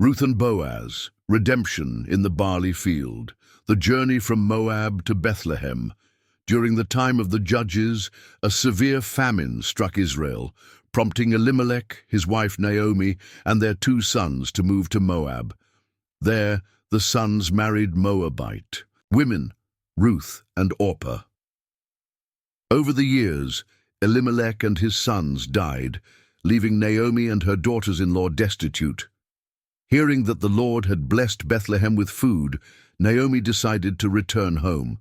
Ruth and Boaz, redemption in the barley field, the journey from Moab to Bethlehem. During the time of the judges, a severe famine struck Israel, prompting Elimelech, his wife Naomi, and their 2 sons to move to Moab. There, the sons married Moabite women, Ruth and Orpah. Over the years, Elimelech and his sons died, leaving Naomi and her daughters-in-law destitute. Hearing that the Lord had blessed Bethlehem with food, Naomi decided to return home.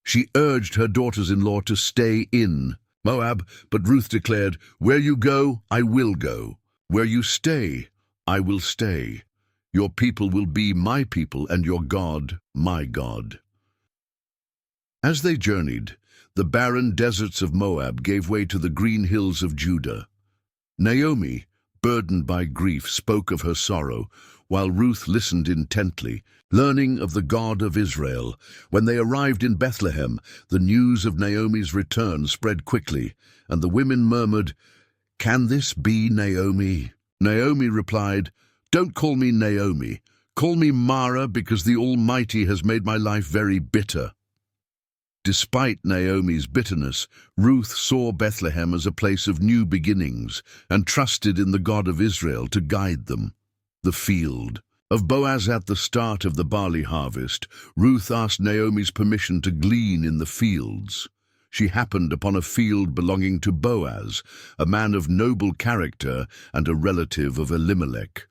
She urged her daughters-in-law to stay in Moab, but Ruth declared, "Where you go, I will go. Where you stay, I will stay. Your people will be my people, and your God, my God." As they journeyed, the barren deserts of Moab gave way to the green hills of Judah. Naomi, burdened by grief, spoke of her sorrow, while Ruth listened intently, learning of the God of Israel. When they arrived in Bethlehem, the news of Naomi's return spread quickly, and the women murmured, "Can this be Naomi?" Naomi replied, "Don't call me Naomi. Call me Mara, because the Almighty has made my life very bitter." Despite Naomi's bitterness, Ruth saw Bethlehem as a place of new beginnings and trusted in the God of Israel to guide them. The field of Boaz. At the start of the barley harvest, Ruth asked Naomi's permission to glean in the fields. She happened upon a field belonging to Boaz, a man of noble character and a relative of Elimelech.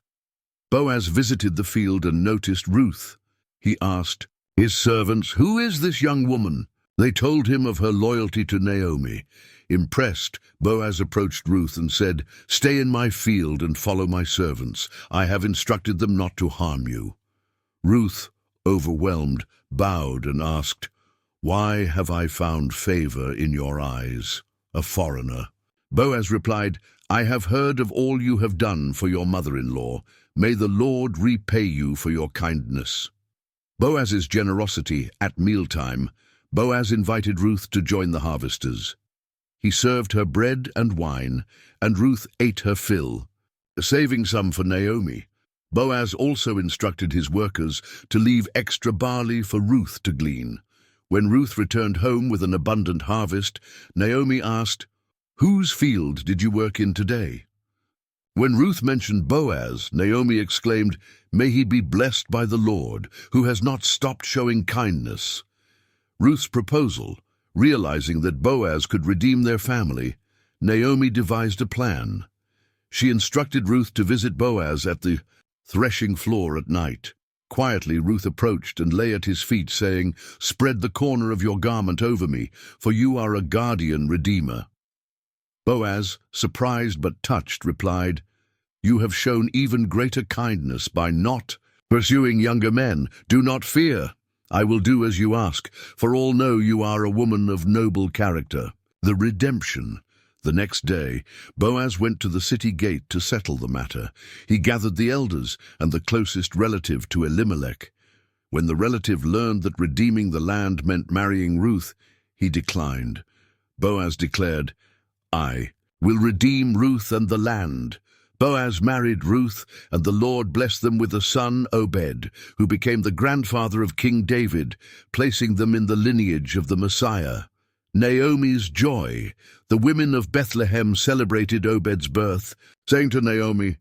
Boaz visited the field and noticed Ruth. He asked his servants, "Who is this young woman?" They told him of her loyalty to Naomi. Impressed, Boaz approached Ruth and said, "Stay in my field and follow my servants. I have instructed them not to harm you." Ruth, overwhelmed, bowed and asked, "Why have I found favor in your eyes, a foreigner?" Boaz replied, "I have heard of all you have done for your mother-in-law. May the Lord repay you for your kindness." Boaz's generosity at mealtime. Boaz invited Ruth to join the harvesters. He served her bread and wine, and Ruth ate her fill, saving some for Naomi. Boaz also instructed his workers to leave extra barley for Ruth to glean. When Ruth returned home with an abundant harvest, Naomi asked, "Whose field did you work in today?" When Ruth mentioned Boaz, Naomi exclaimed, "May he be blessed by the Lord, who has not stopped showing kindness." Ruth's proposal, realizing that Boaz could redeem their family, Naomi devised a plan. She instructed Ruth to visit Boaz at the threshing floor at night. Quietly, Ruth approached and lay at his feet, saying, "Spread the corner of your garment over me, for you are a guardian redeemer." Boaz, surprised but touched, replied, "You have shown even greater kindness by not pursuing younger men. Do not fear. I will do as you ask, for all know you are a woman of noble character." The redemption. The next day, Boaz went to the city gate to settle the matter. He gathered the elders and the closest relative to Elimelech. When the relative learned that redeeming the land meant marrying Ruth, he declined. Boaz declared, "I will redeem Ruth and the land." Boaz married Ruth, and the Lord blessed them with a son, Obed, who became the grandfather of King David, placing them in the lineage of the Messiah. Naomi's joy. The women of Bethlehem celebrated Obed's birth, saying to Naomi,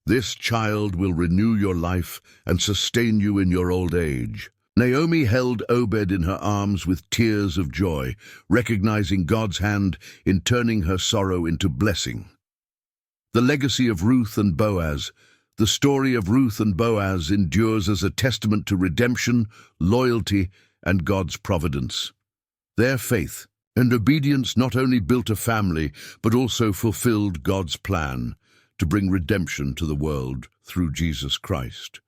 "This child will renew your life and sustain you in your old age." Naomi held Obed in her arms with tears of joy, recognizing God's hand in turning her sorrow into blessing. The legacy of Ruth and Boaz. The story of Ruth and Boaz endures as a testament to redemption, loyalty, and God's providence. Their faith and obedience not only built a family, but also fulfilled God's plan to bring redemption to the world through Jesus Christ.